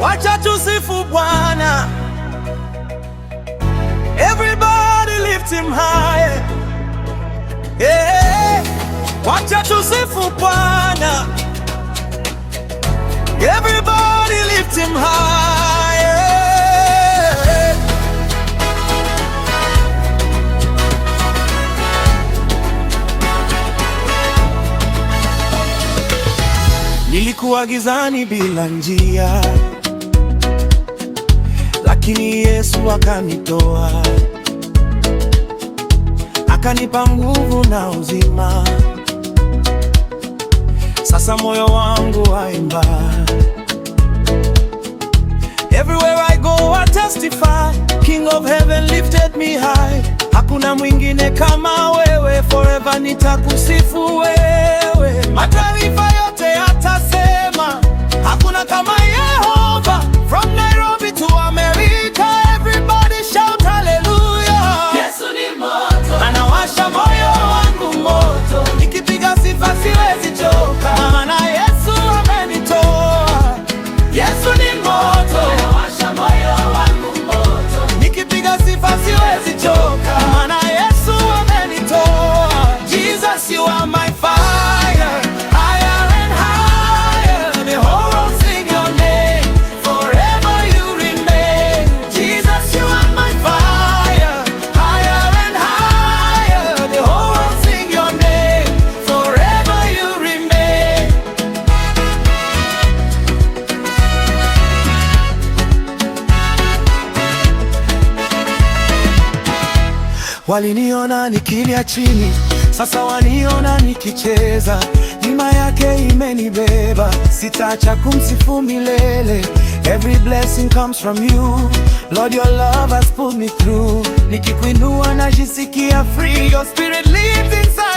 Wacha tusifu Bwana, everybody lift him high. Wacha tusifu Bwana, everybody lift him high. Nilikuwa gizani bila njia, lakini Yesu akanitoa, akanipa nguvu na uzima. Sasa moyo wangu waimba, everywhere I go I testify, King of heaven lifted me high. Hakuna mwingine kama wewe, forever nitakusifu wewe. Mataifa yote yatasema hakuna kama Yehova. From Nairobi to America, everybody shout hallelujah. Yesu ni moto, anawasha moyo wangu moto, nikipiga sifa siwezi choka, maana Yesu amenitoa. Yesu ni moto, anawasha moyo wangu moto, nikipiga sifa siwezi choka, maana Yesu amenitoa. Jesus, you are my fire, higher and higher, the whole world sing your name, forever you remain. Jesus, you are my fire, higher and higher, the whole world sing your name, forever you remain. Waliniona nikilia chini, sasa waniona nikicheza. Neema yake imenibeba, sitaacha kumsifu milele. Every blessing comes from you, Lord, your love has pulled me through. Nikikuinua najisikia free, your spirit lives inside.